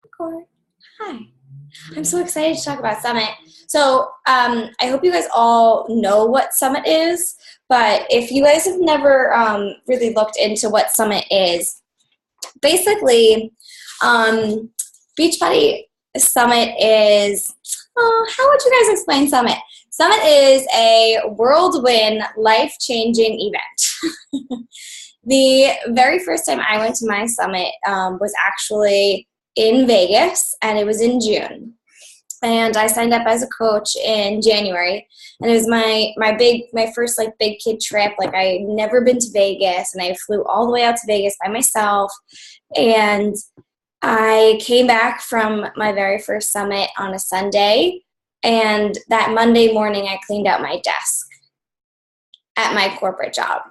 Record. Hi. I'm so excited to talk about Summit. So I hope you guys all know what Summit is, but if you guys have never really looked into what Summit is, basically Beachbody Summit is, how would you guys explain Summit? Summit is a whirlwind, life-changing event. The very first time I went to my summit was actually in Vegas, and it was in June. And I signed up as a coach in January, and it was my first big kid trip. Like, I had never been to Vegas, and I flew all the way out to Vegas by myself. And I came back from my very first summit on a Sunday, and that Monday morning I cleaned out my desk at my corporate job.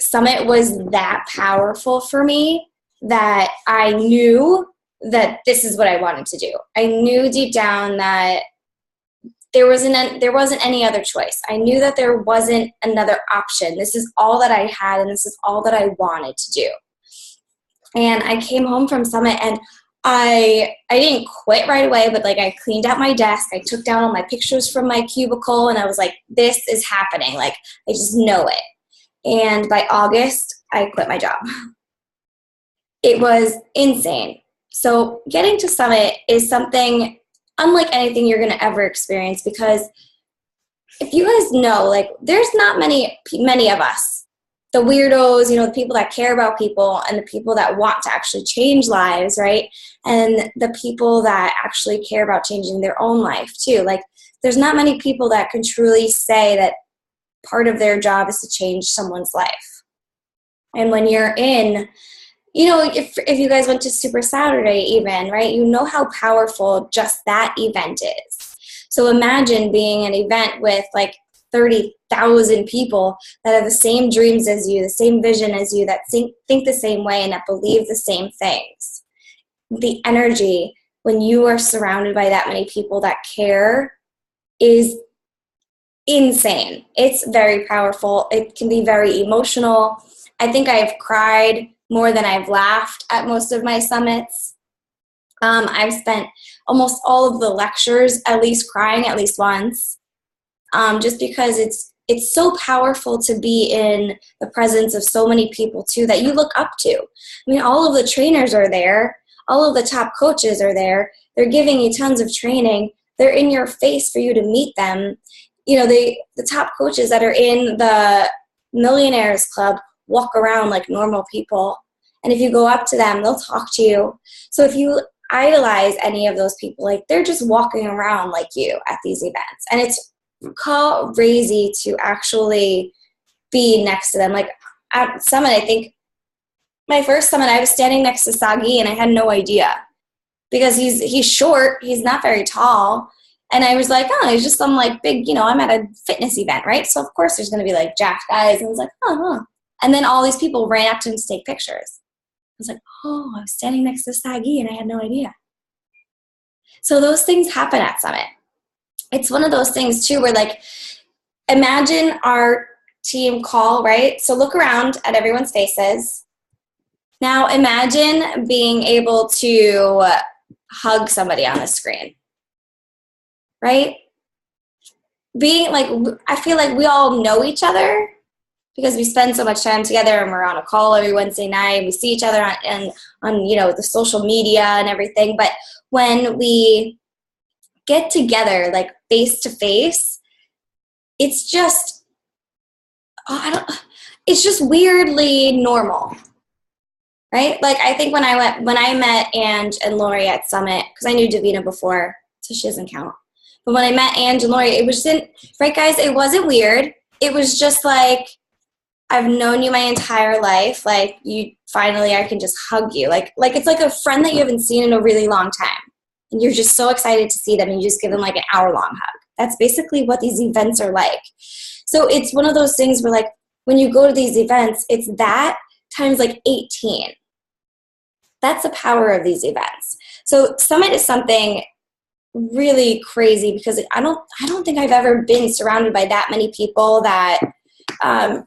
Summit was that powerful for me that I knew that this is what I wanted to do. I knew deep down that there wasn't any other choice. I knew that there wasn't another option. This is all that I had, and this is all that I wanted to do. And I came home from Summit, and I didn't quit right away, but I cleaned out my desk. I took down all my pictures from my cubicle, and I was like, this is happening. I just know it. And by August, I quit my job. It was insane. So getting to Summit is something unlike anything you're going to ever experience, because if you guys know, there's not many of us, the weirdos, the people that care about people and the people that want to actually change lives, right? And the people that actually care about changing their own life too. There's not many people that can truly say that part of their job is to change someone's life. And when you're in, if you guys went to Super Saturday even, right, you know how powerful just that event is. So imagine being an event with 30,000 people that have the same dreams as you, the same vision as you, that think the same way and that believe the same things. The energy when you are surrounded by that many people that care is insane. It's very powerful. It can be very emotional. I think I've cried more than I've laughed at most of my summits. I've spent almost all of the lectures at least crying at least once, just because it's so powerful to be in the presence of so many people too that you look up to. I mean, all of the trainers are there. All of the top coaches are there. They're giving you tons of training. They're in your face for you to meet them. The top coaches that are in the Millionaires Club walk around like normal people. And if you go up to them, they'll talk to you. So if you idolize any of those people, they're just walking around like you at these events. And it's crazy to actually be next to them. At Summit, I think my first Summit, I was standing next to Sagi, and I had no idea. Because he's short, he's not very tall. And I was like, oh, he's just some big, I'm at a fitness event, right? So of course there's going to be jacked guys. And I was like, oh. And then all these people ran up to him to take pictures. I was like, oh, I was standing next to Sagi and I had no idea. So those things happen at Summit. It's one of those things too where imagine our team call, right? So look around at everyone's faces. Now imagine being able to hug somebody on the screen. Right? I feel like we all know each other because we spend so much time together, and we're on a call every Wednesday night. We see each other on the social media and everything. But when we get together, face to face, it's just, it's just weirdly normal. Right? I think when I met Ange and Lori at Summit, because I knew Davina before, so she doesn't count. But when I met Ange and Lori, it was right, guys, it wasn't weird. It was just I've known you my entire life. You finally, I can just hug you. It's like a friend that you haven't seen in a really long time. And you're just so excited to see them, and you just give them an hour-long hug. That's basically what these events are like. So it's one of those things where when you go to these events, it's that times 18. That's the power of these events. So Summit is something really crazy because I don't think I've ever been surrounded by that many people that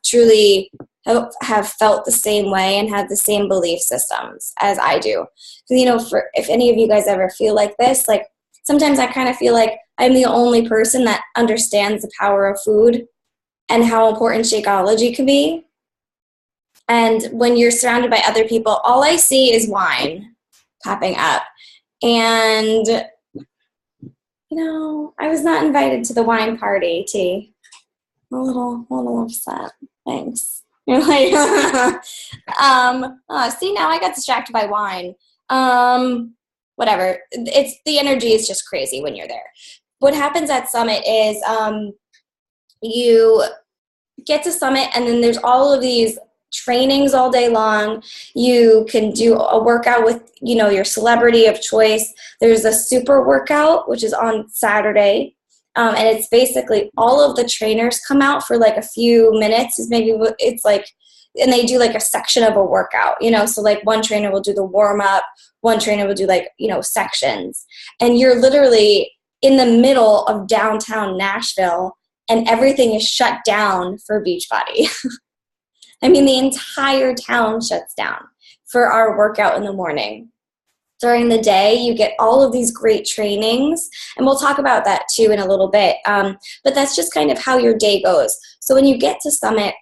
truly have felt the same way and have the same belief systems as I do. Because, if any of you guys ever feel like this, like sometimes I kind of feel like I'm the only person that understands the power of food and how important Shakeology can be. And when you're surrounded by other people, all I see is wine popping up. And, I was not invited to the wine party, T. A little upset. Thanks. You're like, see, now I got distracted by wine. Whatever. The energy is just crazy when you're there. What happens at Summit is you get to Summit, and then there's all of these trainings all day long. You can do a workout with, your celebrity of choice. There's a super workout, which is on Saturday. And it's basically all of the trainers come out for like a few minutes. And they do like a section of a workout, so like one trainer will do the warm up, one trainer will do like, sections. And you're literally in the middle of downtown Nashville, and everything is shut down for Beachbody. I mean, the entire town shuts down for our workout in the morning. During the day, you get all of these great trainings, and we'll talk about that too in a little bit. But that's just kind of how your day goes. So when you get to Summit,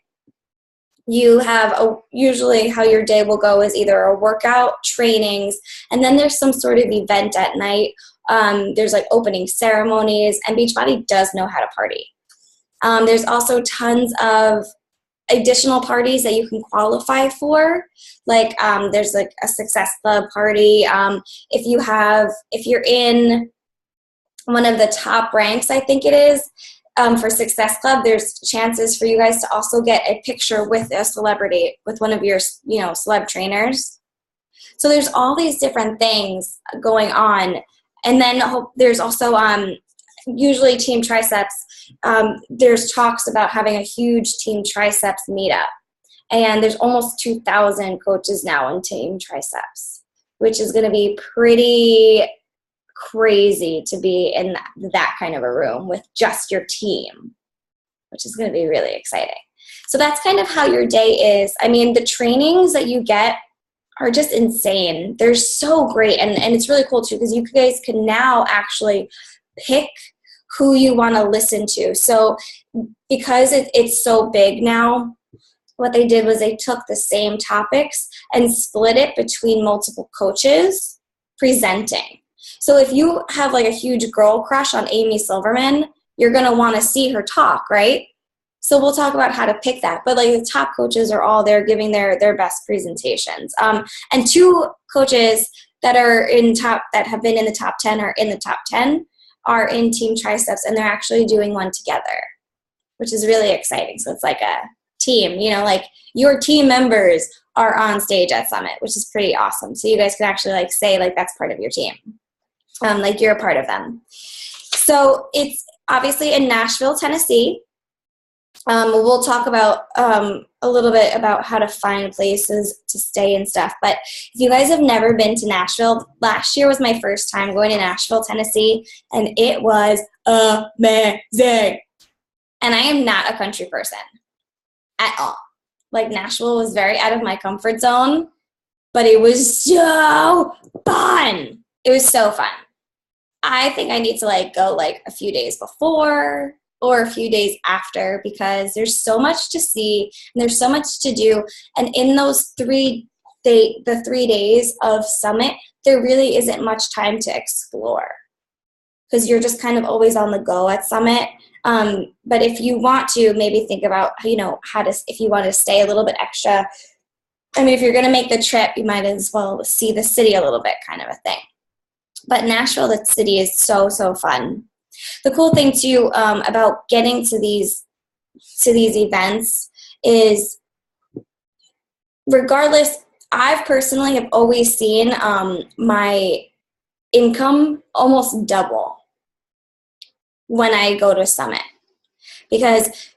you have usually how your day will go is either a workout, trainings, and then there's some sort of event at night. There's like opening ceremonies, and Beachbody does know how to party. There's also tons of additional parties that you can qualify for. Like there's like a Success Club party. If you're in one of the top ranks, I think it is, for Success Club, there's chances for you guys to also get a picture with a celebrity, with one of your, celeb trainers. So there's all these different things going on. And then there's also usually Team Triceps. There's talks about having a huge Team Triceps meetup. And there's almost 2,000 coaches now in Team Triceps, which is going to be pretty crazy to be in that kind of a room with just your team, which is going to be really exciting. So that's kind of how your day is. I mean, the trainings that you get are just insane. They're so great. And it's really cool too, because you guys can now actually pick who you want to listen to. So because it's so big now, what they did was they took the same topics and split it between multiple coaches presenting. So if you have like a huge girl crush on Amy Silverman, you're going to want to see her talk, right? So we'll talk about how to pick that. But like the top coaches are all there giving their best presentations. And two coaches that have been in the top 10 or in the top 10 are in Team Triceps, and they're actually doing one together, which is really exciting. So it's like a team, like your team members are on stage at Summit, which is pretty awesome. So you guys can actually like say like that's part of your team. Like you're a part of them. So it's obviously in Nashville, Tennessee. We'll talk about a little bit about how to find places to stay and stuff. But if you guys have never been to Nashville, last year was my first time going to Nashville, Tennessee, and it was amazing. And I am not a country person at all. Like Nashville was very out of my comfort zone, but it was so fun. It was so fun. I think I need to like go like a few days before or a few days after, because there's so much to see and there's so much to do. And in those the 3 days of Summit, there really isn't much time to explore because you're just kind of always on the go at Summit. But if you want to, maybe think about, if you want to stay a little bit extra. I mean, if you're going to make the trip, you might as well see the city a little bit, kind of a thing. But Nashville, the city, is so, so fun. The cool thing too about getting to these events is, regardless, I've personally have always seen my income almost double when I go to Summit, because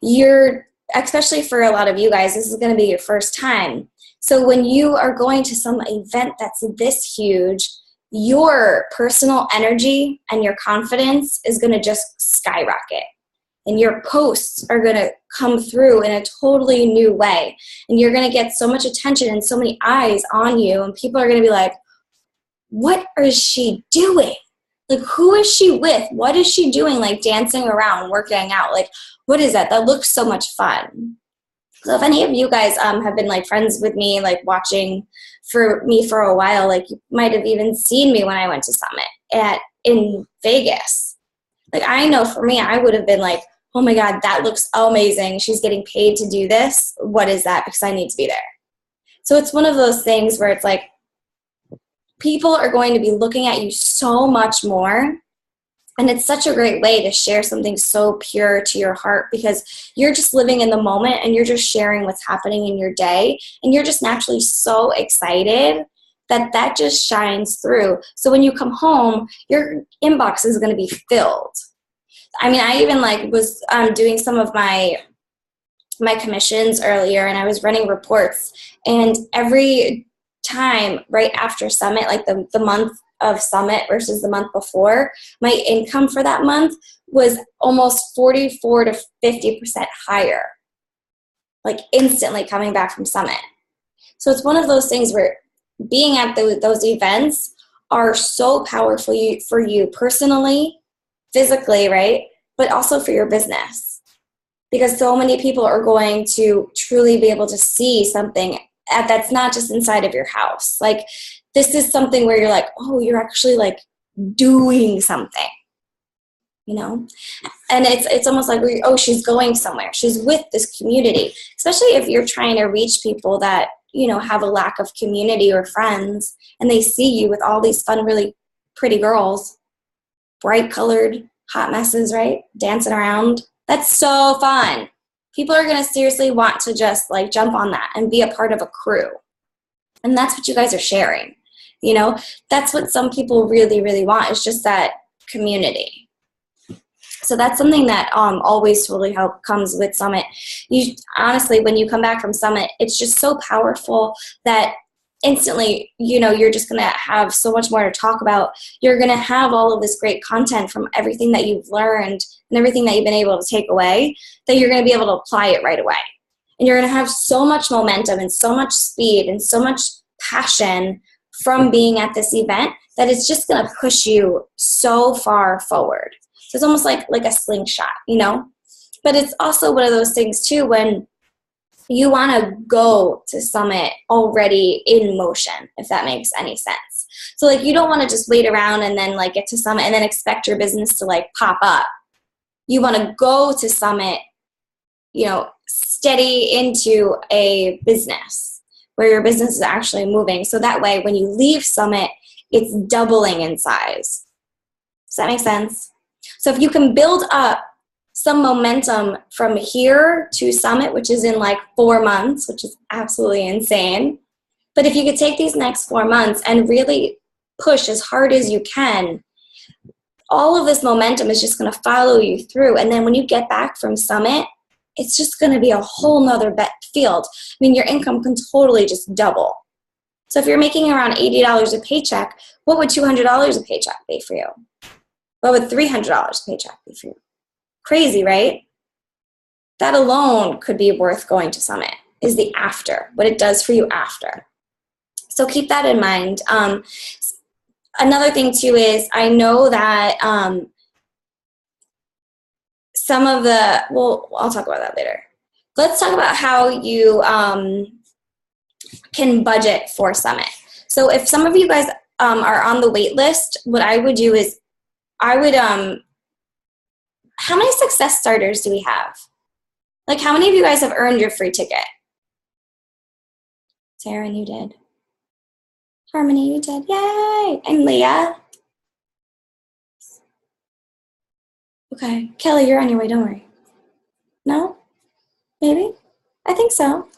especially for a lot of you guys, this is going to be your first time. So when you are going to some event that's this huge, your personal energy and your confidence is going to just skyrocket. and your posts are going to come through in a totally new way. And you're going to get so much attention and so many eyes on you, and people are going to be like, what is she doing? Like, who is she with? What is she doing? Like, dancing around, working out. Like, what is that? That looks so much fun. So if any of you guys have been like friends with me, like watching for me for a while, like you might have even seen me when I went to Summit in Vegas. Like, I know for me, I would have been like, oh my God, that looks amazing. She's getting paid to do this. What is that? Because I need to be there. So it's one of those things where it's like, people are going to be looking at you so much more. And it's such a great way to share something so pure to your heart, because you're just living in the moment and you're just sharing what's happening in your day. And you're just naturally so excited that just shines through. So when you come home, your inbox is going to be filled. I mean, I even like was doing some of my commissions earlier, and I was running reports, and every time right after Summit, like the month of Summit versus the month before, my income for that month was almost 44 to 50% higher, like instantly coming back from Summit. So it's one of those things where being at those events are so powerful for you personally, physically, right? But also for your business, because so many people are going to truly be able to see something that's not just inside of your house. Like, this is something where you're like, oh, you're actually like doing something, you know? And it's almost like, oh, she's going somewhere. She's with this community, especially if you're trying to reach people that, you know, have a lack of community or friends, and they see you with all these fun, really pretty girls, bright colored, hot messes, right? Dancing around. That's so fun. People are going to seriously want to just like jump on that and be a part of a crew. And that's what you guys are sharing. You know, that's what some people really, really want, is just that community. So that's something that always totally comes with Summit. You honestly, when you come back from Summit, it's just so powerful that instantly, you know, you're just going to have so much more to talk about. You're going to have all of this great content from everything that you've learned and everything that you've been able to take away, that you're going to be able to apply it right away. And you're going to have so much momentum and so much speed and so much passion from being at this event that it's just going to push you so far forward. So it's almost like a slingshot, you know? But it's also one of those things too, when you want to go to Summit already in motion, if that makes any sense. So like, you don't want to just wait around and then like get to Summit and then expect your business to like pop up. You want to go to Summit, you know, steady into a business where your business is actually moving. So that way, when you leave Summit, it's doubling in size. Does that make sense? So if you can build up some momentum from here to Summit, which is in like 4 months, which is absolutely insane. But if you could take these next 4 months and really push as hard as you can, all of this momentum is just going to follow you through. And then when you get back from Summit, it's just going to be a whole nother field. I mean, your income can totally just double. So if you're making around $80 a paycheck, what would $200 a paycheck be for you? What would $300 a paycheck be for you? Crazy, right? That alone could be worth going to Summit, is the after, what it does for you after. So keep that in mind. Another thing too is, I know that some of the, well, I'll talk about that later. Let's talk about how you can budget for Summit. So if some of you guys are on the wait list, what I would do is I would, how many success starters do we have? Like, how many of you guys have earned your free ticket? Taryn, you did. Harmony, you did. Yay! And Leah. Okay. Kelly, you're on your way. Don't worry. No? Maybe? I think so.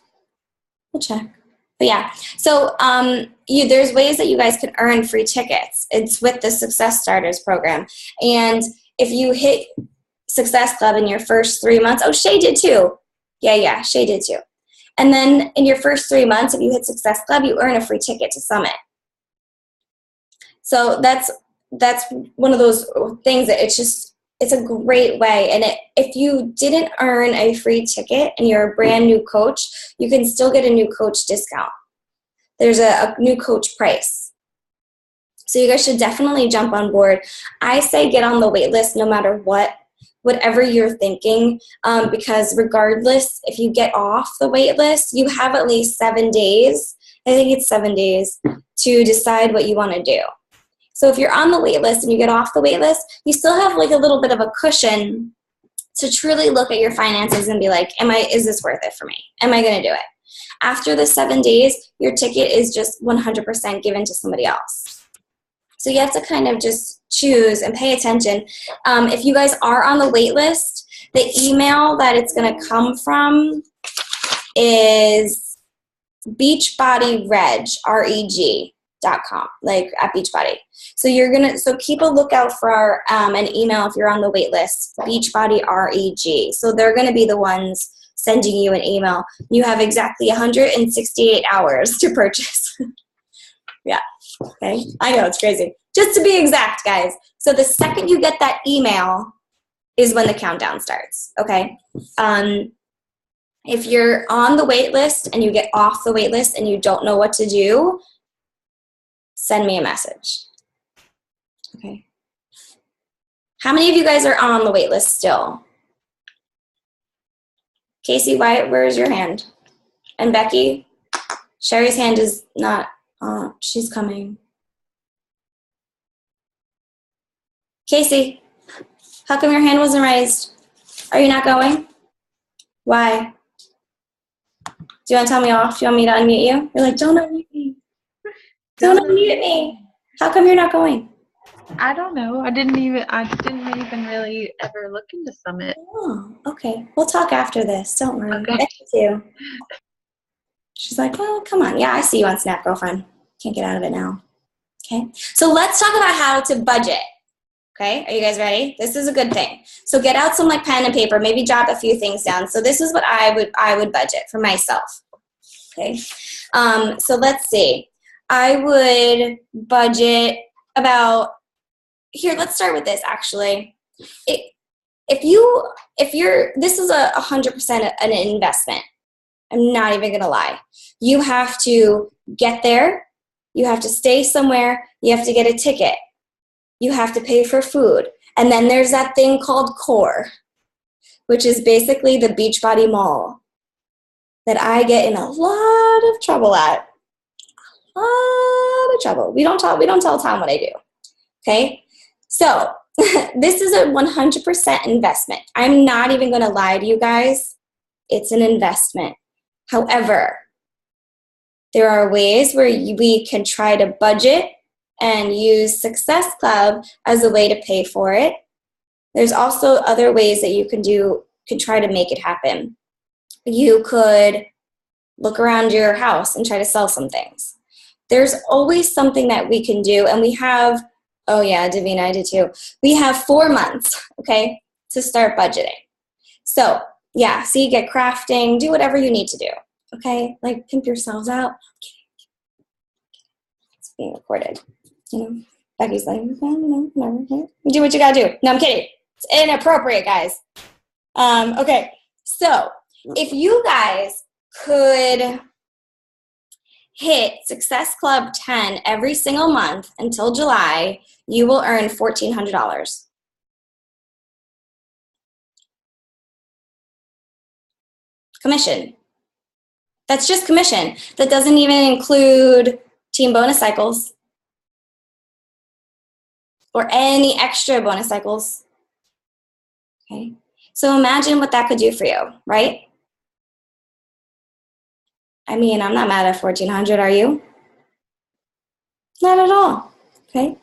We'll check. But yeah, so there's ways that you guys can earn free tickets. It's with the Success Starters program. And if you hit Success Club in your first 3 months, oh, Shay did too. Yeah, Shay did too. And then in your first 3 months, if you hit Success Club, you earn a free ticket to Summit. So that's one of those things that it's just It's a great way. And if you didn't earn a free ticket and you're a brand new coach, you can still get a new coach discount. There's a new coach price. So you guys should definitely jump on board. I say get on the wait list no matter what, whatever you're thinking, because regardless, if you get off the wait list, you have at least 7 days. I think it's 7 days to decide what you want to do. So if you're on the wait list and you get off the wait list, you still have like a little bit of a cushion to truly look at your finances and be like, is this worth it for me? Am I going to do it? After the 7 days, your ticket is just 100% given to somebody else. So you have to kind of just choose and pay attention. If you guys are on the wait list, the email that it's going to come from is beachbodyreg, REG.com, like at Beachbody. So so keep a lookout for an email if you're on the wait list, Beachbody REG. So they're going to be the ones sending you an email. You have exactly 168 hours to purchase. Yeah. Okay. I know, it's crazy. Just to be exact, guys. So the second you get that email is when the countdown starts. Okay. If you're on the wait list and you get off the wait list and you don't know what to do, send me a message. Okay. How many of you guys are on the wait list still? Casey, where's your hand? And Becky? Sherry's hand is not on. She's coming. Casey, how come your hand wasn't raised? Are you not going? Why? Do you want to tell me off? Do you want me to unmute you? You're like, don't unmute me. Don't unmute me. How come you're not going? I don't know. I didn't even really ever look into Summit. Oh, okay. We'll talk after this. Don't worry. Okay. Thank you. She's like, well, come on. Yeah, I see you on Snap, girlfriend. Can't get out of it now. Okay. So let's talk about how to budget. Okay. Are you guys ready? This is a good thing. So get out some like pen and paper. Maybe jot a few things down. So this is what I would budget for myself. Okay. So let's see. I would budget about. Here, let's start with this, actually. This is 100% an investment. I'm not even going to lie. You have to get there. You have to stay somewhere. You have to get a ticket. You have to pay for food. And then there's that thing called Core, which is basically the Beachbody Mall that I get in a lot of trouble at. A lot of trouble. We don't tell Tom what I do. Okay? So this is a 100% investment. I'm not even going to lie to you guys. It's an investment. However, there are ways where we can try to budget and use Success Club as a way to pay for it. There's also other ways that you can try to make it happen. You could look around your house and try to sell some things. There's always something that we can do, and we have. Oh yeah, Davina, I did too. We have 4 months, okay, to start budgeting. So yeah, see, get crafting, do whatever you need to do, okay? Like pimp yourselves out. It's being recorded, you know. Becky's like, no, whatever. You do what you gotta do. No, I'm kidding. It's inappropriate, guys. Okay, so if you guys could hit Success Club 10 every single month until July, you will earn $1,400. Commission. That's just commission. That doesn't even include team bonus cycles or any extra bonus cycles. Okay. So imagine what that could do for you, right? I mean, I'm not mad at 1,400, are you? Not at all, okay?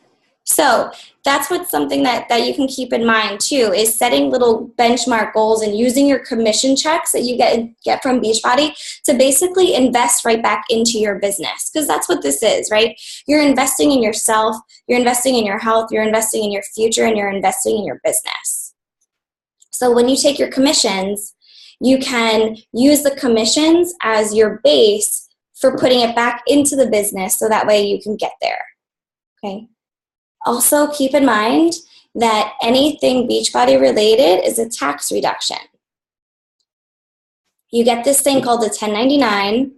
So that's what's something that you can keep in mind too, is setting little benchmark goals and using your commission checks that you get from Beachbody to basically invest right back into your business, because that's what this is, right? You're investing in yourself, you're investing in your health, you're investing in your future, and you're investing in your business. So when you take your commissions, you can use the commissions as your base for putting it back into the business so that way you can get there, okay? Also, keep in mind, that anything Beachbody related is a tax reduction. You get this thing called the 1099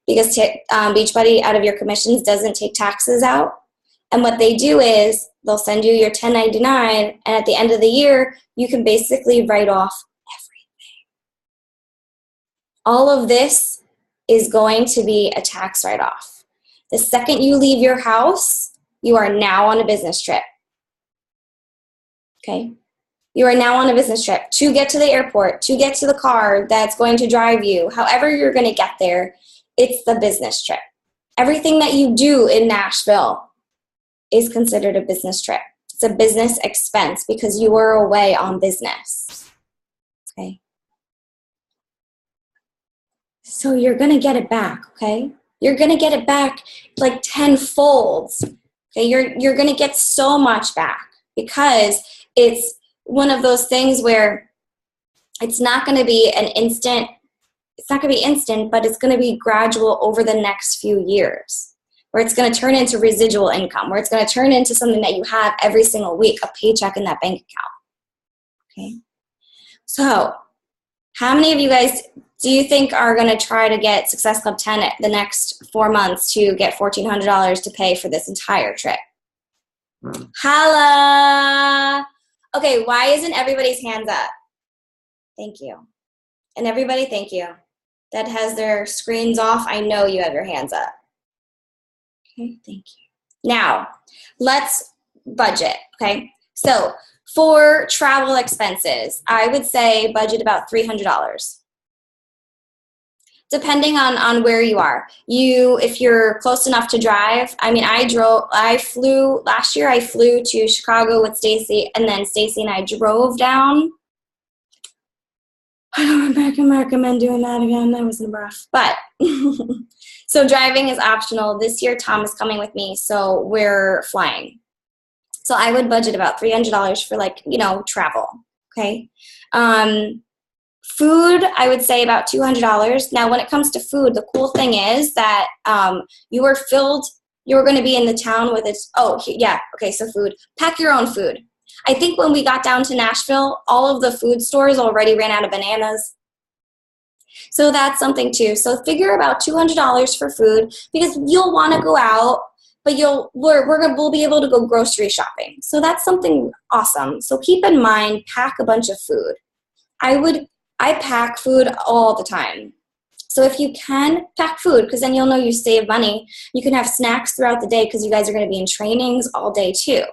because Beachbody out of your commissions doesn't take taxes out. And what they do is they'll send you your 1099, and at the end of the year, you can basically write off everything. All of this is going to be a tax write-off. The second you leave your house, you are now on a business trip. Okay? You are now on a business trip to get to the airport, to get to the car that's going to drive you. However you're going to get there, it's the business trip. Everything that you do in Nashville is considered a business trip. It's a business expense because you were away on business. Okay? So you're going to get it back, okay? You're going to get it back like tenfold. Okay? You're going to get so much back because it's one of those things where it's not going to be an instant, but it's going to be gradual over the next few years, where it's going to turn into residual income, where it's going to turn into something that you have every single week, a paycheck in that bank account. Okay? So how many of you guys do you think are going to try to get Success Club 10 the next 4 months to get $1,400 to pay for this entire trip? Holla! Okay, why isn't everybody's hands up? Thank you. And everybody, thank you. That has their screens off, I know you have your hands up. Okay, thank you. Now, let's budget, okay? So, for travel expenses, I would say budget about $300. Depending on where you are. If you're close enough to drive, I mean, last year I flew to Chicago with Stacy, and then Stacy and I drove down. I don't recommend doing that again. That was rough. But, so driving is optional. This year, Tom is coming with me, so we're flying. So I would budget about $300 for travel, okay? Food, I would say about $200. Now, when it comes to food, the cool thing is that you are going to be in the town with so food. Pack your own food. I think when we got down to Nashville, all of the food stores already ran out of bananas. So that's something too. So figure about $200 for food because you'll want to go out, but we'll be able to go grocery shopping. So that's something awesome. So keep in mind, pack a bunch of food. I pack food all the time. So if you can, pack food because then you'll know you save money. You can have snacks throughout the day because you guys are going to be in trainings all day too.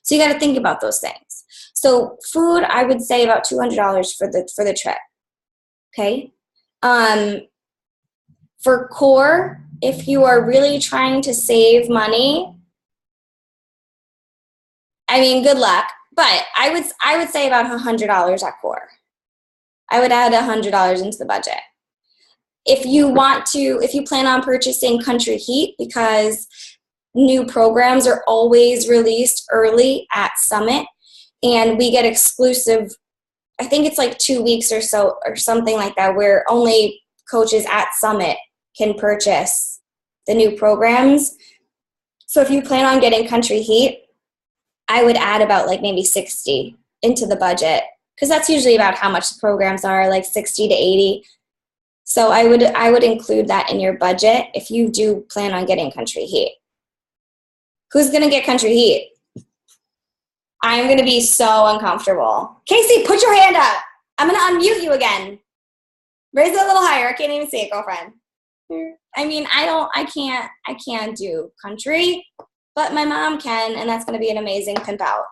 So you got to think about those things. So food, I would say about $200 for the trip. Okay. For core, if you are really trying to save money, I mean, good luck. But I would say about $100 at core. I would add $100 into the budget. If you plan on purchasing Country Heat, because new programs are always released early at Summit, and we get exclusive, I think it's like 2 weeks or so, or something like that, where only coaches at Summit can purchase the new programs. So if you plan on getting Country Heat, I would add about maybe 60 into the budget, because that's usually about how much the programs are, like 60 to 80. So I would include that in your budget if you do plan on getting Country Heat. Who's going to get Country Heat? I'm going to be so uncomfortable. Casey, put your hand up. I'm going to unmute you again. Raise it a little higher. I can't even see it, girlfriend. I mean, I can't do country, but my mom can, and that's going to be an amazing pimp out.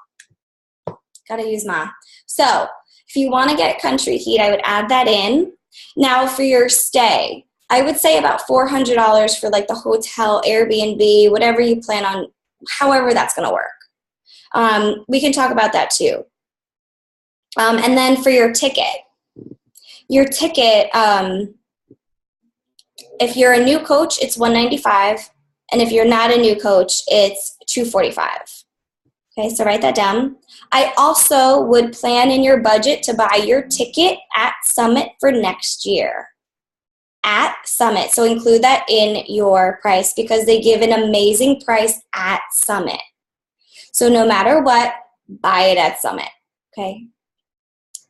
Got to use Ma. So if you want to get Country Heat, I would add that in. Now for your stay, I would say about $400 for the hotel, Airbnb, whatever you plan on, however that's going to work. We can talk about that too. And then for your ticket, if you're a new coach, it's $195, and if you're not a new coach, it's $245. Okay, so write that down. I also would plan in your budget to buy your ticket at Summit for next year. At Summit. So include that in your price because they give an amazing price at Summit. So no matter what, buy it at Summit, okay?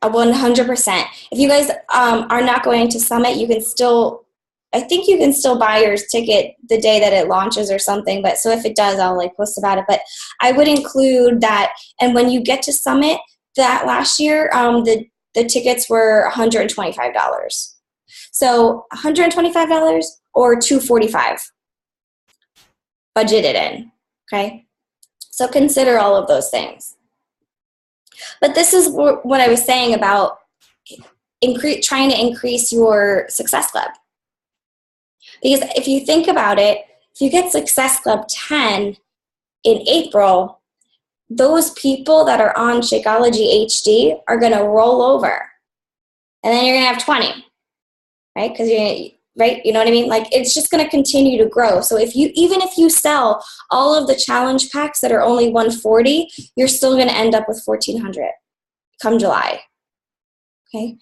100%. If you guys are not going to Summit, you can still, I think you can still buy your ticket the day that it launches or something, but so if it does, I'll like post about it. But I would include that, and when you get to Summit, that last year, the tickets were $125. So $125 or $245 budgeted in, okay? So consider all of those things. But this is what I was saying about trying to increase your Success Club. Because if you think about it, if you get Success Club 10 in April, those people that are on Shakeology HD are going to roll over. And then you're going to have 20, right? Because right? You know what I mean? Like, it's just going to continue to grow. So even if you sell all of the challenge packs that are only $140, you're still going to end up with $1,400 come July. Okay?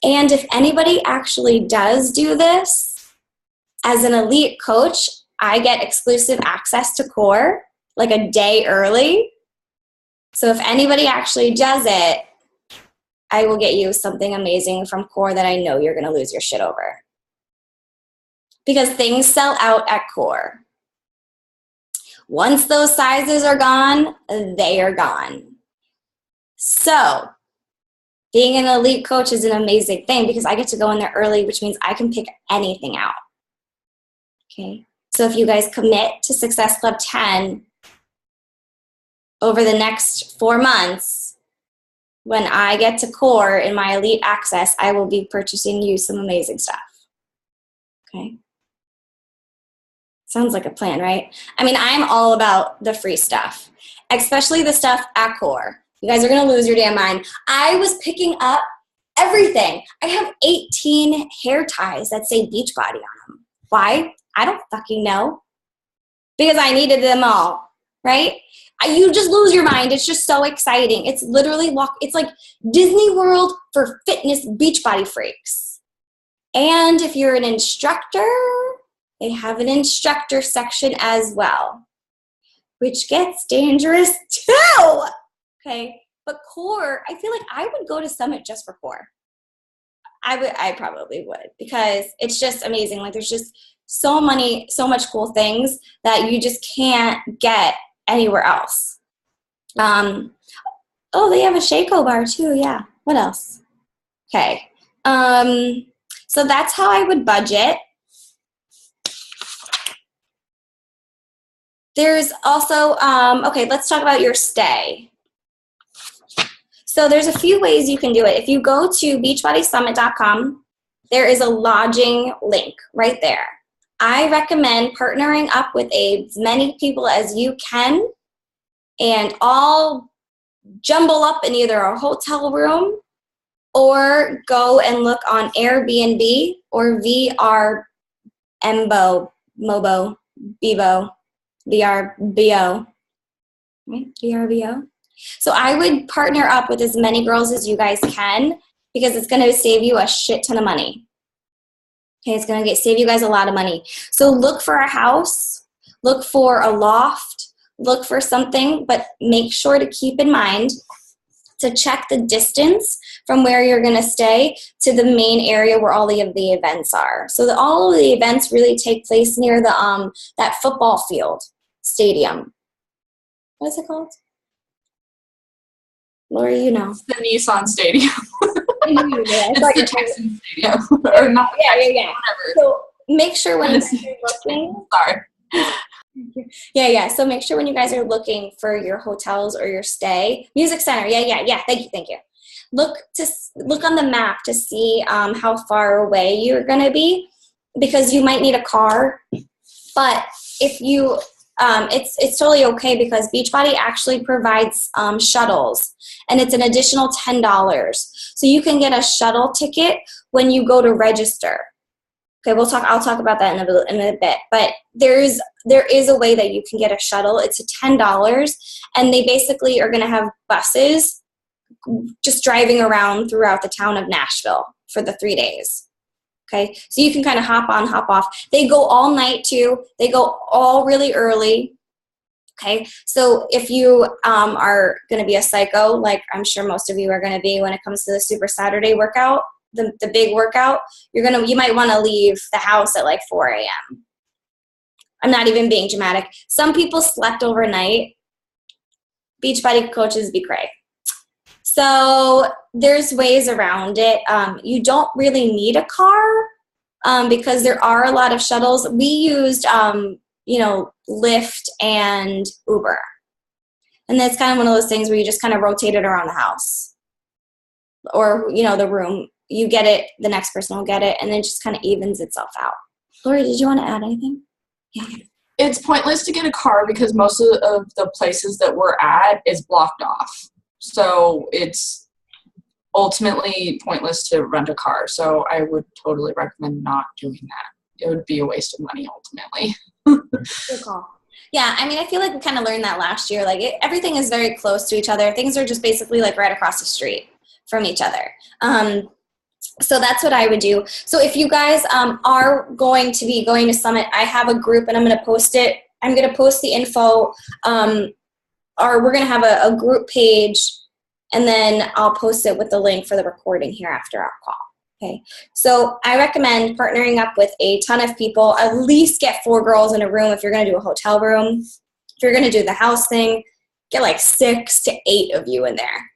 And if anybody actually does do this, as an elite coach, I get exclusive access to Core like a day early. So if anybody actually does it, I will get you something amazing from Core that I know you're going to lose your shit over. Because things sell out at Core. Once those sizes are gone, they are gone. So being an elite coach is an amazing thing because I get to go in there early, which means I can pick anything out. Okay, so if you guys commit to Success Club 10 over the next 4 months, when I get to Core in my elite access, I will be purchasing you some amazing stuff. Okay, sounds like a plan, right? I mean, I'm all about the free stuff, especially the stuff at Core. You guys are gonna lose your damn mind. I was picking up everything. I have 18 hair ties that say Beachbody on them. Why? I don't fucking know. Because I needed them all, right? You just lose your mind. It's just so exciting. It's literally it's like Disney World for fitness Beachbody freaks. And if you're an instructor, they have an instructor section as well, which gets dangerous too. Okay, but Core, I feel like I would go to Summit just for Core. I probably would because it's just amazing. Like there's just so much cool things that you just can't get anywhere else. Oh, they have a Shako bar too. Yeah. What else? Okay. So that's how I would budget. There's also, okay, let's talk about your stay. So there's a few ways you can do it. If you go to beachbodysummit.com, there is a lodging link right there. I recommend partnering up with as many people as you can and all jumble up in either a hotel room or go and look on Airbnb or VRBO, right? VRBO. So I would partner up with as many girls as you guys can because it's going to save you a shit ton of money. Okay, it's going to save you guys a lot of money. So look for a house, look for a loft, look for something, but make sure to keep in mind to check the distance from where you're going to stay to the main area where all of the events are. So all of the events really take place near the that football field stadium. What is it called? Lori, you know. It's the Nissan Stadium. It's like the Texans Stadium. Or not the Texans, whatever. So make sure when you're looking. Sorry. Yeah. So make sure when you guys are looking for your hotels or your stay. Music Center. Yeah. Thank you. Look on the map to see how far away you're going to be because you might need a car. But if you, it's totally okay because Beachbody actually provides shuttles. And it's an additional $10. So you can get a shuttle ticket when you go to register. Okay, I'll talk about that in a bit. But there is a way that you can get a shuttle. It's $10, and they basically are going to have buses just driving around throughout the town of Nashville for the 3 days. Okay, so you can kind of hop on, hop off. They go all night too. They go all really early. Okay, so if you are going to be a psycho, like I'm sure most of you are going to be when it comes to the Super Saturday workout, the big workout, you might want to leave the house at like 4 a.m. I'm not even being dramatic. Some people slept overnight. Beachbody coaches be cray. So there's ways around it. You don't really need a car because there are a lot of shuttles. We used Lyft and Uber. And that's kind of one of those things where you just kind of rotate it around the house or, the room. You get it, the next person will get it, and then it just kind of evens itself out. Lori, did you want to add anything? Yeah. It's pointless to get a car because most of the places that we're at is blocked off. So it's ultimately pointless to rent a car. So I would totally recommend not doing that. It would be a waste of money ultimately. Good call. Yeah, I mean, I feel like we kind of learned that last year. Like everything is very close to each other. Things are just basically like right across the street from each other. So that's what I would do. So if you guys are going to be going to Summit, I have a group and I'm going to post it. I'm going to post the info, or we're going to have a group page, and then I'll post it with the link for the recording here after our call. Okay, so I recommend partnering up with a ton of people. At least get 4 girls in a room if you're going to do a hotel room. If you're going to do the house thing, get like 6 to 8 of you in there.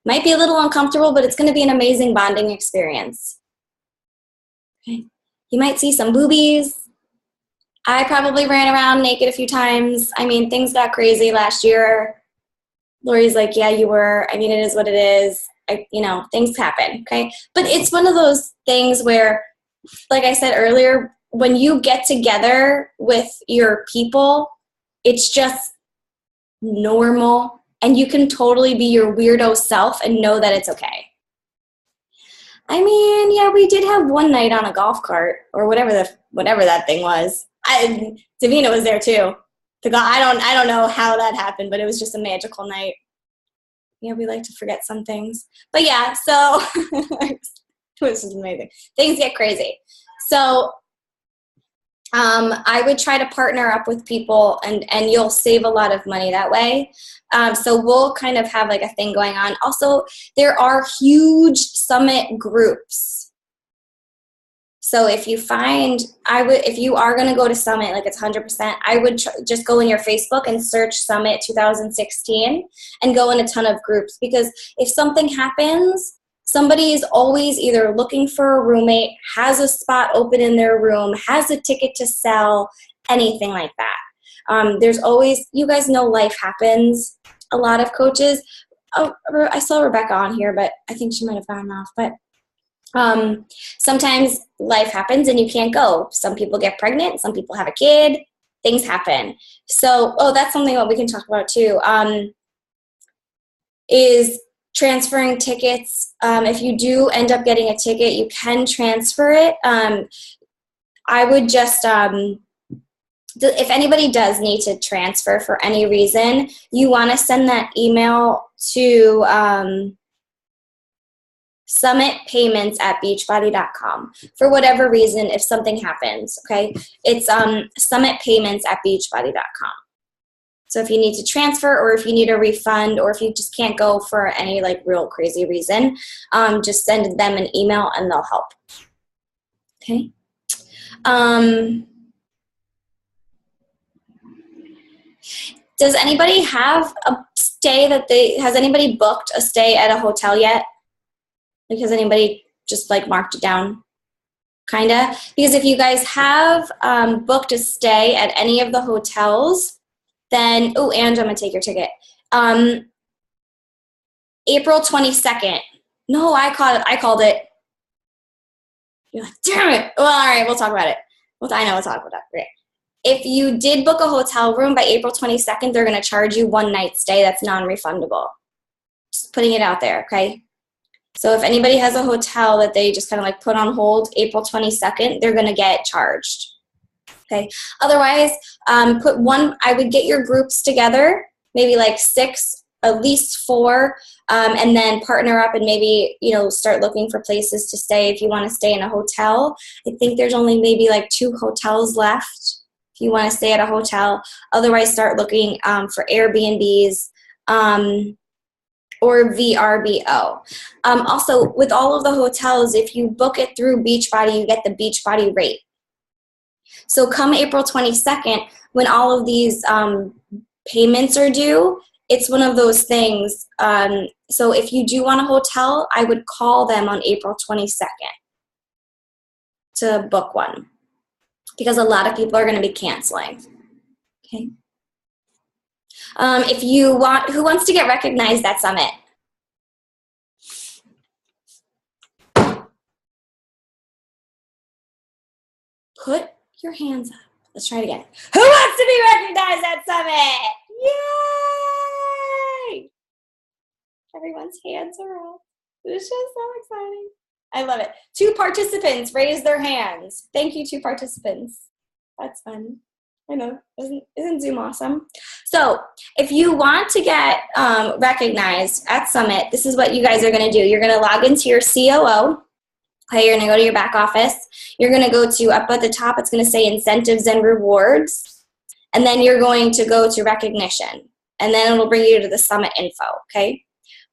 Might be a little uncomfortable, but it's going to be an amazing bonding experience. Okay, you might see some boobies. I probably ran around naked a few times. I mean, things got crazy last year. Lori's like, yeah, you were. I mean, it is what it is. Things happen, okay? But it's one of those things where, like I said earlier, when you get together with your people, it's just normal, and you can totally be your weirdo self and know that it's okay. I mean, yeah, we did have one night on a golf cart or whatever that thing was. Davina was there too. I don't know how that happened, but it was just a magical night. Yeah, we like to forget some things. But yeah, so this is amazing. Things get crazy. So I would try to partner up with people, and you'll save a lot of money that way. So we'll kind of have like a thing going on. Also, there are huge Summit groups. So if you if you are going to go to Summit, like it's 100%, I would just go in your Facebook and search Summit 2016 and go in a ton of groups, because if something happens, somebody is always either looking for a roommate, has a spot open in their room, has a ticket to sell, anything like that. There's always, you guys know life happens. A lot of coaches, I saw Rebecca on here, but I think she might have gone off, but sometimes life happens and you can't go. Some people get pregnant, some people have a kid, things happen. So, that's something that we can talk about too, is transferring tickets. If you do end up getting a ticket, you can transfer it. I would just, if anybody does need to transfer for any reason, you want to send that email to summitpayments@beachbody.com. For whatever reason, if something happens, okay? It's summitpayments@beachbody.com. So if you need to transfer, or if you need a refund, or if you just can't go for any like real crazy reason, just send them an email and they'll help. Okay? Does anybody have a stay has anybody booked a stay at a hotel yet? Like, has anybody just like marked it down? Kinda? Because if you guys have booked a stay at any of the hotels, then, and I'm gonna take your ticket. April 22nd. No, I called it. You're like, damn it. Well, all right, we'll talk about it. I know we'll talk about that. Great. If you did book a hotel room by April 22nd, they're gonna charge you 1 night stay that's non-refundable. Just putting it out there, okay? So if anybody has a hotel that they just kind of like put on hold April 22nd, they're going to get charged. Okay. Otherwise, I would get your groups together, maybe like 6, at least 4, and then partner up and maybe, start looking for places to stay if you want to stay in a hotel. I think there's only maybe like 2 hotels left if you want to stay at a hotel. Otherwise, start looking for Airbnbs or VRBO. Also, with all of the hotels, if you book it through Beachbody, you get the Beachbody rate. So come April 22nd, when all of these payments are due, it's one of those things. So if you do want a hotel, I would call them on April 22nd to book one, because a lot of people are going to be canceling. Okay. If you want, who wants to get recognized at Summit? Put your hands up. Let's try it again. Who wants to be recognized at Summit? Yay! Everyone's hands are up. This is so exciting. I love it. 2 participants raise their hands. Thank you, 2 participants. That's fun. I know. Isn't Zoom awesome? So if you want to get recognized at Summit, this is what you guys are going to do. You're going to log into your COO. Okay, you're going to go to your back office. You're going to go to, up at the top, it's going to say incentives and rewards. And then you're going to go to recognition. And then it'll bring you to the Summit info, okay?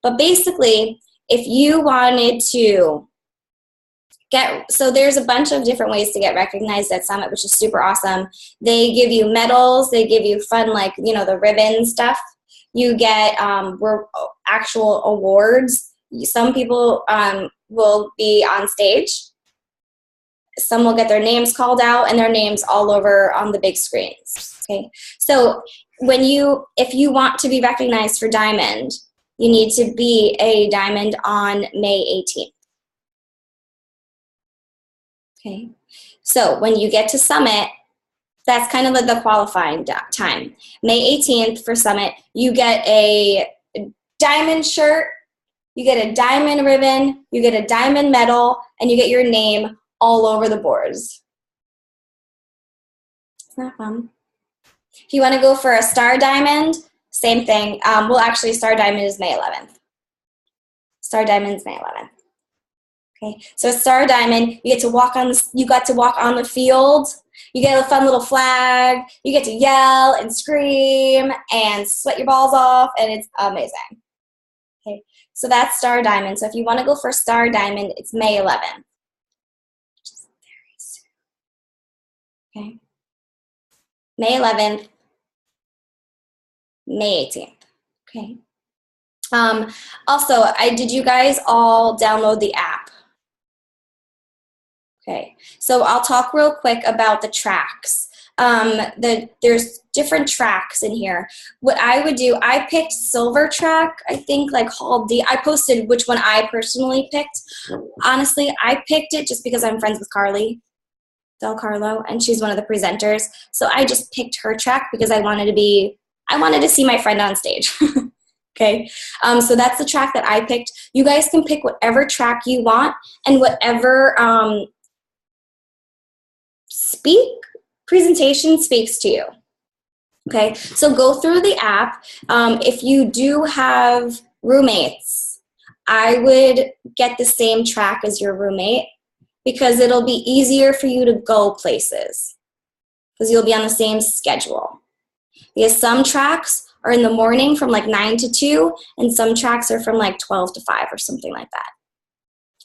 But basically, if you wanted to so there's a bunch of different ways to get recognized at Summit, which is super awesome. They give you medals. They give you fun, like, you know, the ribbon stuff. You get actual awards. Some people will be on stage. Some will get their names called out and their names all over on the big screens. Okay, so if you want to be recognized for Diamond, you need to be a Diamond on May 18th. Okay, so when you get to Summit, that's kind of like the qualifying time. May 18th for Summit, you get a diamond shirt, you get a diamond ribbon, you get a diamond medal, and you get your name all over the boards. Isn't that fun? If you want to go for a star diamond, same thing. Star diamond is May 11th. Star diamond is May 11th. Okay, so Star Diamond, you got to walk on the field. You get a fun little flag. You get to yell and scream and sweat your balls off, and it's amazing. Okay, so that's Star Diamond. So if you want to go for Star Diamond, it's May 11th. Which is very soon. Okay, May 11th, May 18th. Okay. Also, did you guys all download the app? Okay, so I'll talk real quick about the tracks. There's different tracks in here. What I would do, I picked Silver track, I think, like Hall D. I posted which one I personally picked. Honestly, I picked it just because I'm friends with Carly Del Carlo, and she's one of the presenters. So I just picked her track because I wanted to see my friend on stage. Okay, so that's the track that I picked. You guys can pick whatever track you want and whatever presentation speaks to you. Okay, so go through the app. If you do have roommates, I would get the same track as your roommate because it'll be easier for you to go places because you'll be on the same schedule. Because some tracks are in the morning from like 9 to 2, and some tracks are from like 12 to 5 or something like that.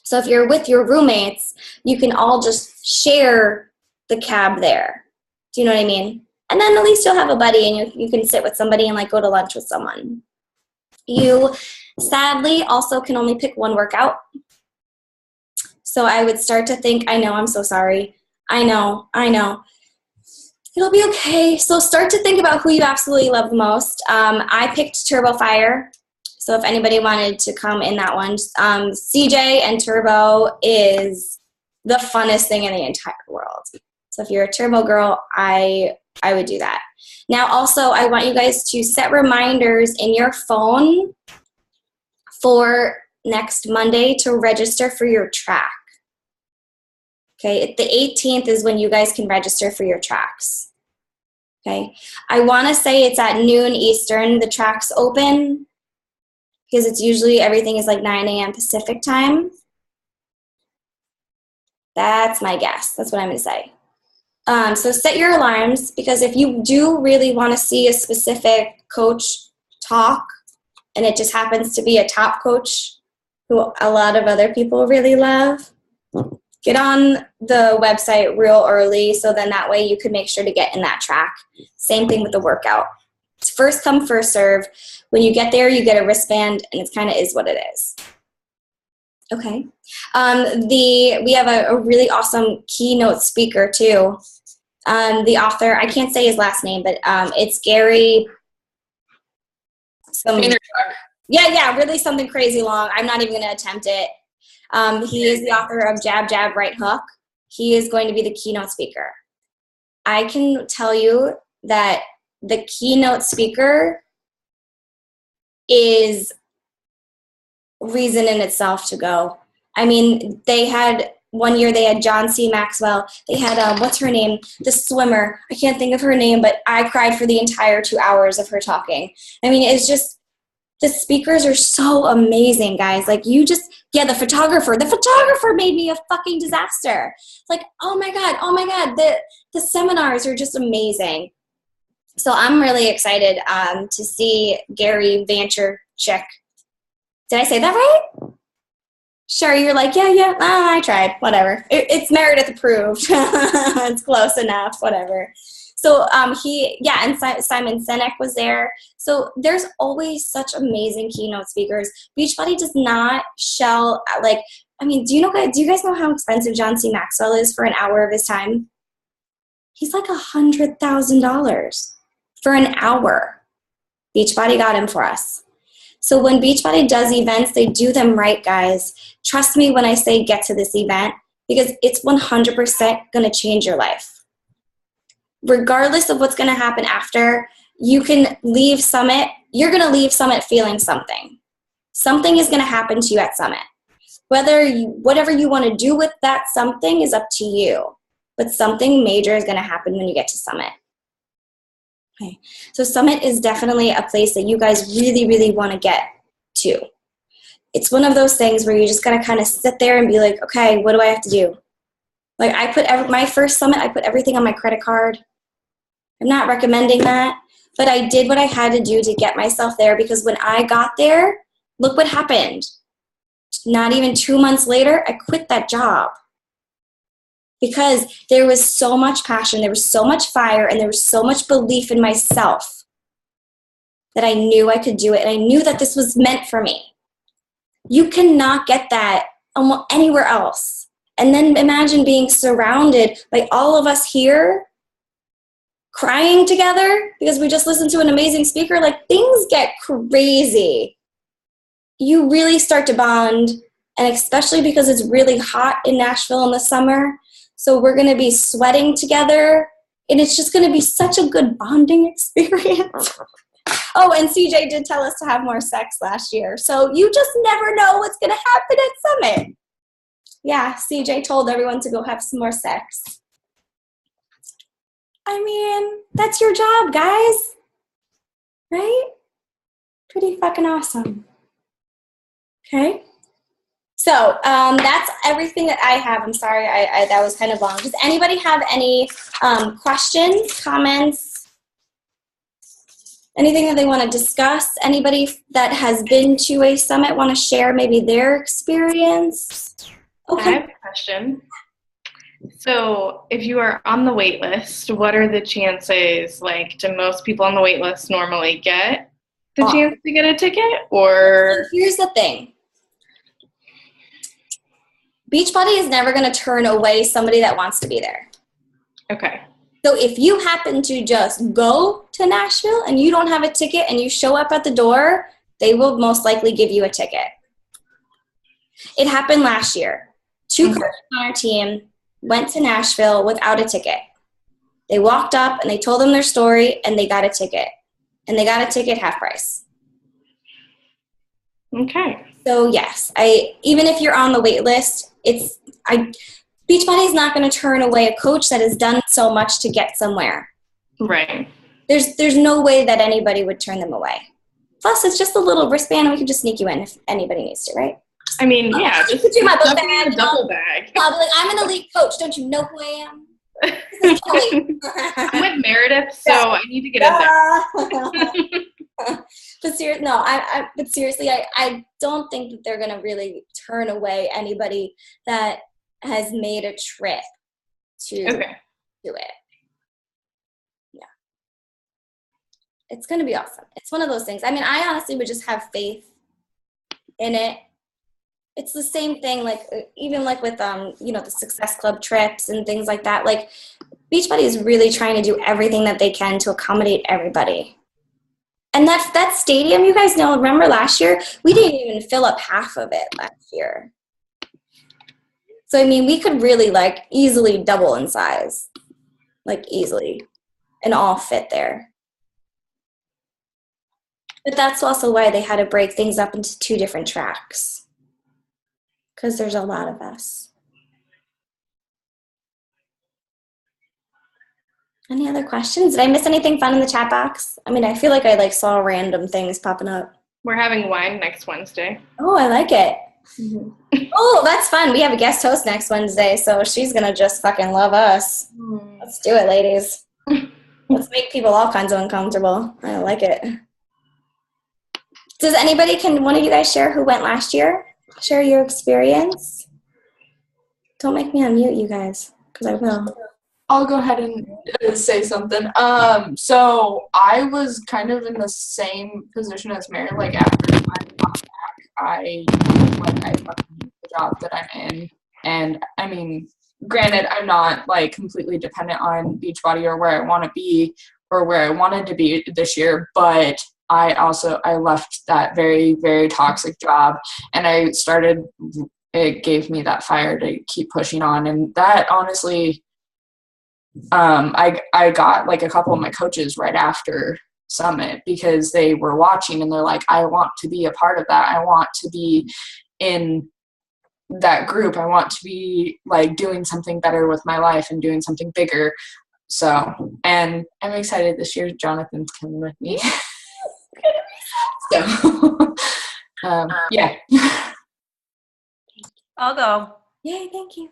So if you're with your roommates, you can all just share the cab there. Do you know what I mean? And then at least you'll have a buddy and you can sit with somebody and like go to lunch with someone. You sadly also can only pick one workout. So I would start to think, I know, I'm so sorry. I know. It'll be okay. So start to think about who you absolutely love the most. I picked Turbo Fire. So if anybody wanted to come in that one, CJ and Turbo is the funnest thing in the entire world. So if you're a Turbo girl, I would do that. Now also, I want you guys to set reminders in your phone for next Monday to register for your track. Okay, the 18th is when you guys can register for your tracks. Okay, I want to say it's at noon Eastern, the tracks open, because it's usually everything is like 9 a.m. Pacific time. That's my guess. That's what I'm going to say. So set your alarms, because if you do really want to see a specific coach talk, and it just happens to be a top coach who a lot of other people really love, get on the website real early, so then that way you could make sure to get in that track. Same thing with the workout. It's first come, first serve. When you get there, you get a wristband, and it kind of is what it is. Okay. We have a really awesome keynote speaker too. The author, I can't say his last name, but it's Gary. Really something crazy long. I'm not even going to attempt it. He is the author of Jab, Jab, Right Hook. He is going to be the keynote speaker. I can tell you that the keynote speaker is reason in itself to go. I mean, one year they had John C. Maxwell. They had, what's her name? The swimmer. I can't think of her name, but I cried for the entire 2 hours of her talking. I mean, it's just, the speakers are so amazing, guys. Like, the photographer made me a fucking disaster. Like, oh my God, the seminars are just amazing. So I'm really excited to see Gary Vaynerchuk. Did I say that right? Sure, you're like, yeah, I tried, whatever. It's Meredith approved. It's close enough, whatever. So and Simon Sinek was there. So there's always such amazing keynote speakers. Beachbody does not do you guys know how expensive John C. Maxwell is for an hour of his time? He's like $100,000 for an hour. Beachbody got him for us. So when Beachbody does events, they do them right, guys. Trust me when I say get to this event, because it's 100% going to change your life. Regardless of what's going to happen after, you can leave Summit. You're going to leave Summit feeling something. Something is going to happen to you at Summit. Whatever you want to do with that something is up to you. But something major is going to happen when you get to Summit. Okay. So Summit is definitely a place that you guys really, really want to get to. It's one of those things where you just got to kind of sit there and be like, okay, what do I have to do? Like, my first Summit, I put everything on my credit card. I'm not recommending that, but I did what I had to do to get myself there, because when I got there, look what happened. Not even 2 months later, I quit that job. Because there was so much passion, there was so much fire, and there was so much belief in myself that I knew I could do it, and I knew that this was meant for me. You cannot get that anywhere else. And then imagine being surrounded by all of us here crying together because we just listened to an amazing speaker. Like, things get crazy. You really start to bond, and especially because it's really hot in Nashville in the summer. So we're going to be sweating together, and it's just going to be such a good bonding experience. Oh, and CJ did tell us to have more sex last year. So you just never know what's going to happen at Summit. Yeah, CJ told everyone to go have some more sex. I mean, that's your job, guys. Right? Pretty fucking awesome. Okay? So that's everything that I have. I'm sorry, I that was kind of long. Does anybody have any questions, comments, anything that they want to discuss? Anybody that has been to a summit want to share maybe their experience? Okay. I have a question. So if you are on the wait list, what are the chances? Like, do most people on the wait list normally get the chance to get a ticket? Or here's the thing. Beachbody is never going to turn away somebody that wants to be there. Okay. So if you happen to just go to Nashville and you don't have a ticket and you show up at the door, they will most likely give you a ticket. It happened last year. 2 coaches on our team went to Nashville without a ticket. They walked up and they told them their story and they got a ticket. And they got a ticket half price. Okay. So yes, even if you're on the wait list, Beachbody is not going to turn away a coach that has done so much to get somewhere. Right. There's no way that anybody would turn them away. Plus, it's just a little wristband, and we can just sneak you in if anybody needs to, right? I mean, yeah, just do my book bag. I'll be like, I'm an elite coach. Don't you know who I am? This is Kelly. I'm with Meredith, so I need to get in there. But seriously, I don't think that they're gonna really turn away anybody that has made a trip to do it. Yeah, it's gonna be awesome. It's one of those things. I mean, I honestly would just have faith in it. It's the same thing, like even like with the Success Club trips and things like that. Like Beachbody is really trying to do everything that they can to accommodate everybody. And that stadium, you guys know, remember last year? We didn't even fill up half of it last year. So, I mean, we could really, like, easily double in size. Like, easily. And all fit there. But that's also why they had to break things up into 2 different tracks. Because there's a lot of us. Any other questions? Did I miss anything fun in the chat box? I mean, I feel like I like saw random things popping up. We're having wine next Wednesday. Oh, I like it. Mm-hmm. Oh, that's fun. We have a guest host next Wednesday, so she's going to just fucking love us. Let's do it, ladies. Let's make people all kinds of uncomfortable. I like it. Can one of you guys share who went last year? Share your experience? Don't make me unmute you guys, because I will. I'll go ahead and say something. So I was kind of in the same position as Mary. Like after I got back, I fucking hate the job that I'm in. And I mean, granted, I'm not like completely dependent on Beachbody or where I want to be or where I wanted to be this year, but I left that very, very toxic job, and it gave me that fire to keep pushing on. And that honestly, I got like a couple of my coaches right after Summit because they were watching and they're like, I want to be a part of that. I want to be in that group. I want to be like doing something better with my life and doing something bigger. So, and I'm excited this year. Jonathan's coming with me. So, yeah. I'll go. Yay, thank you.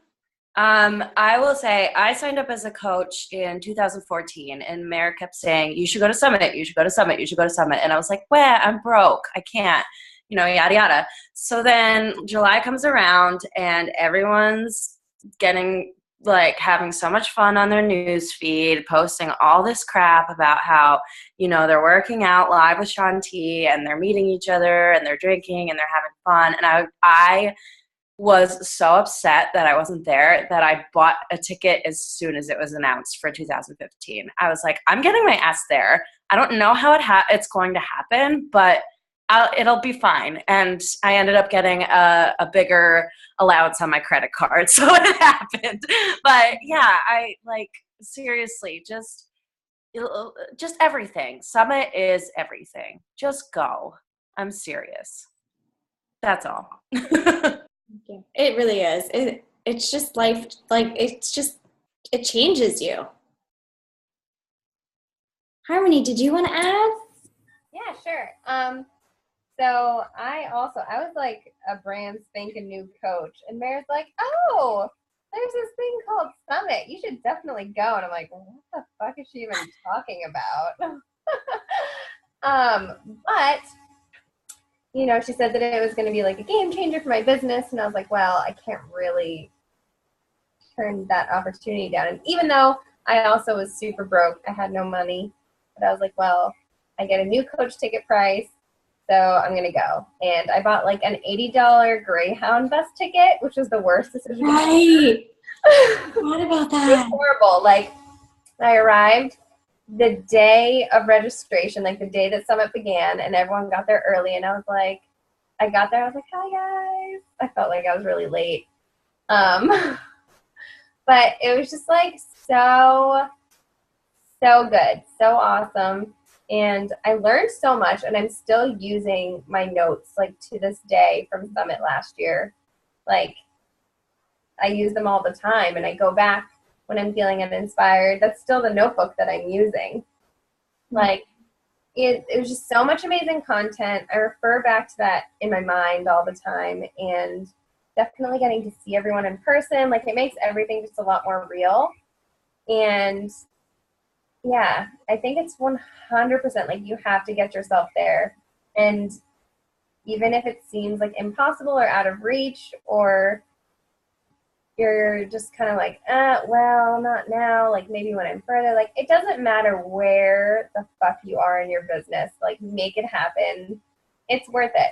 I will say I signed up as a coach in 2014, and Mayor kept saying, you should go to Summit, you should go to Summit, you should go to Summit. And I was like, well, I'm broke. I can't, yada, yada. So then July comes around and everyone's getting having so much fun on their news feed, posting all this crap about how, they're working out live with Shanti and they're meeting each other and they're drinking and they're having fun. And I was so upset that I wasn't there that I bought a ticket as soon as it was announced for 2015. I was like, I'm getting my ass there. I don't know how it's going to happen, but it'll be fine. And I ended up getting a bigger allowance on my credit card, so it happened. But yeah, seriously, just everything. Summit is everything. Just go. I'm serious. That's all. It really is. It's just life. It changes you. Harmony, did you want to add? Yeah, sure. So I was like a brand spanking new coach, and Mayor's like, oh, there's this thing called Summit. You should definitely go. And I'm like, what the fuck is she even talking about? But she said that it was going to be like a game changer for my business. And I was like, well, I can't really turn that opportunity down. And even though I also was super broke, I had no money, but I was like, well, I get a new coach ticket price, so I'm going to go. And I bought like an $80 Greyhound bus ticket, which was the worst decision. Right. What about that? It was horrible. Like, I arrived the day of registration, like the day that Summit began, and everyone got there early, and I was like, hi guys. I felt like I was really late. But it was just like so good, so awesome. And I learned so much, and I'm still using my notes like to this day from Summit last year. Like, I use them all the time, and I go back when I'm feeling uninspired. That's still the notebook that I'm using. Like, it was just so much amazing content. I refer back to that in my mind all the time, and definitely getting to see everyone in person. Like, it makes everything just a lot more real. And yeah, I think it's 100% like you have to get yourself there. And even if it seems like impossible or out of reach, or you're just kind of like, well, not now, like maybe when I'm further, like it doesn't matter where the fuck you are in your business, like make it happen. It's worth it.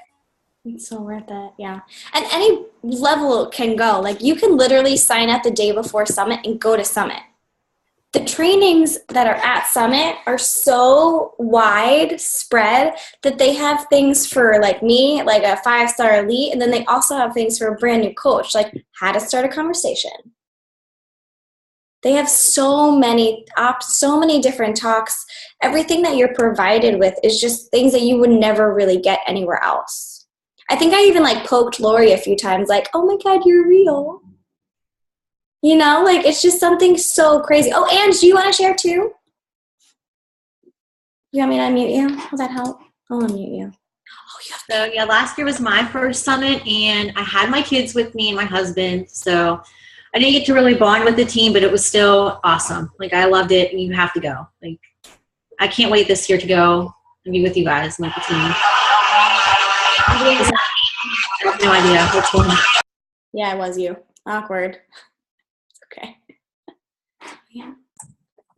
It's so worth it, yeah. And any level can go. Like you can literally sign up the day before Summit and go to Summit. The trainings that are at Summit are so widespread that they have things for like me, like a 5-star elite, and then they also have things for a brand new coach, like how to start a conversation. They have so many different talks. Everything that you're provided with is just things that you would never really get anywhere else. I think I even like poked Lori a few times, like, oh my God, you're real. You know, like it's just something so crazy. Oh, Ange, do you want to share too? You want me to unmute you? Will that help? I'll unmute you. So yeah, last year was my first summit, and I had my kids with me and my husband. So I didn't get to really bond with the team, but it was still awesome. Like I loved it, and you have to go. Like I can't wait this year to go and be with you guys and with the team. I have no idea which one. Yeah, it was you. Awkward. Okay. Yeah.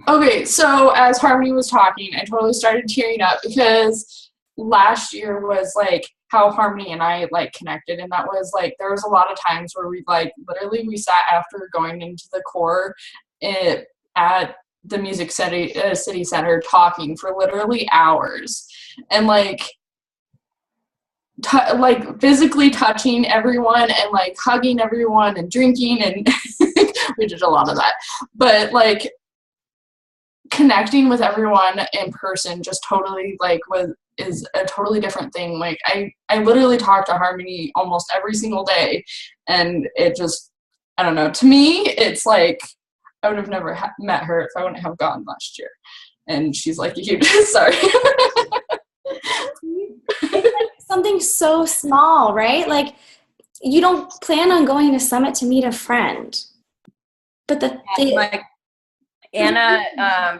Okay, so as Harmony was talking, I totally started tearing up because last year was like how Harmony and I like connected, and that was like there was a lot of times where we like literally we sat after going into the core at the Music City Center talking for literally hours, and like physically touching everyone and like hugging everyone and drinking, and we did a lot of that, but like connecting with everyone in person just totally like is a totally different thing. Like I literally talk to Harmony almost every single day, and it just, I don't know, to me it's like I would have never met her if I wouldn't have gone last year, and she's like a huge sorry. Something so small, right? Like you don't plan on going to Summit to meet a friend, but Like Anna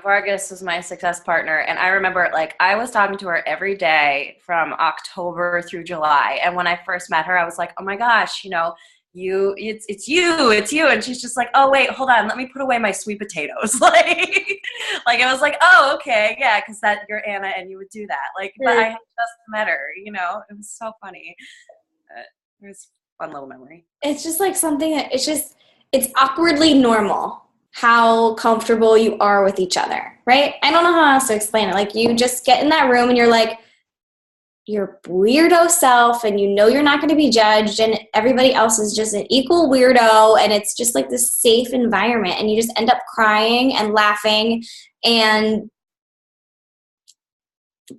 Vargas was my success partner, and I remember like I was talking to her every day from October through July, and when I first met her I was like, oh my gosh, you know, it's you, and she's just like, oh wait, hold on, let me put away my sweet potatoes. like I was like, oh okay, yeah, because that you're Anna and you would do that, like, but I had just met her, you know. It was so funny. It was a fun little memory. It's just like something that it's awkwardly normal how comfortable you are with each other, right? I don't know how else to explain it. Like you just get in that room and you're like your weirdo self, and you know you're not going to be judged, and everybody else is just an equal weirdo, and it's just like this safe environment, and you just end up crying and laughing and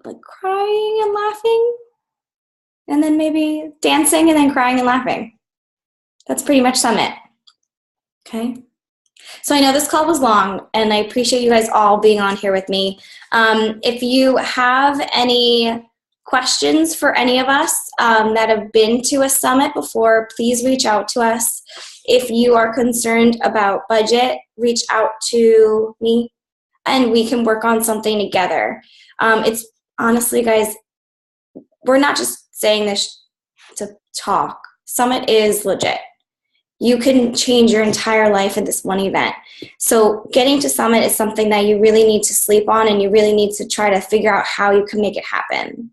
like crying and laughing, and then maybe dancing and then crying and laughing. That's pretty much Summit. Okay. So I know this call was long, and I appreciate you guys all being on here with me. If you have any questions for any of us that have been to a summit before, please reach out to us. If you are concerned about budget, reach out to me, and we can work on something together. It's honestly, guys, we're not just saying this to talk. Summit is legit. You can change your entire life in this one event. So getting to Summit is something that you really need to sleep on, and you really need to try to figure out how you can make it happen.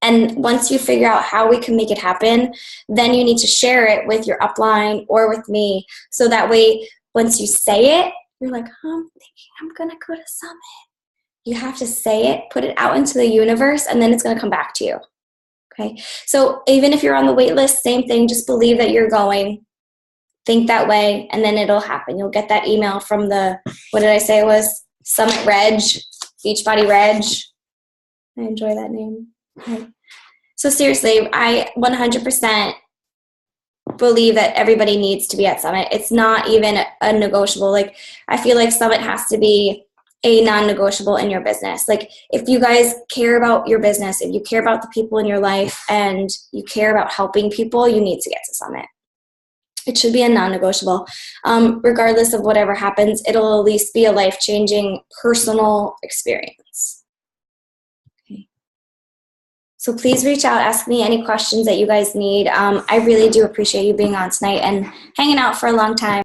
And once you figure out how we can make it happen, then you need to share it with your upline or with me. So that way, once you say it, you're like, I'm thinking I'm going to go to Summit. You have to say it, put it out into the universe, and then it's going to come back to you. Okay? So even if you're on the wait list, same thing. Just believe that you're going. Think that way, and then it'll happen. You'll get that email from the, what did I say it was? Summit Reg, Beachbody Reg. I enjoy that name. Okay. So seriously, I 100% believe that everybody needs to be at Summit. It's not even a negotiable. Like, I feel like Summit has to be a non-negotiable in your business. Like, if you guys care about your business, if you care about the people in your life, and you care about helping people, you need to get to Summit. It should be a non-negotiable. Regardless of whatever happens, it'll at least be a life-changing personal experience. Okay. So please reach out, ask me any questions that you guys need. I really do appreciate you being on tonight and hanging out for a long time.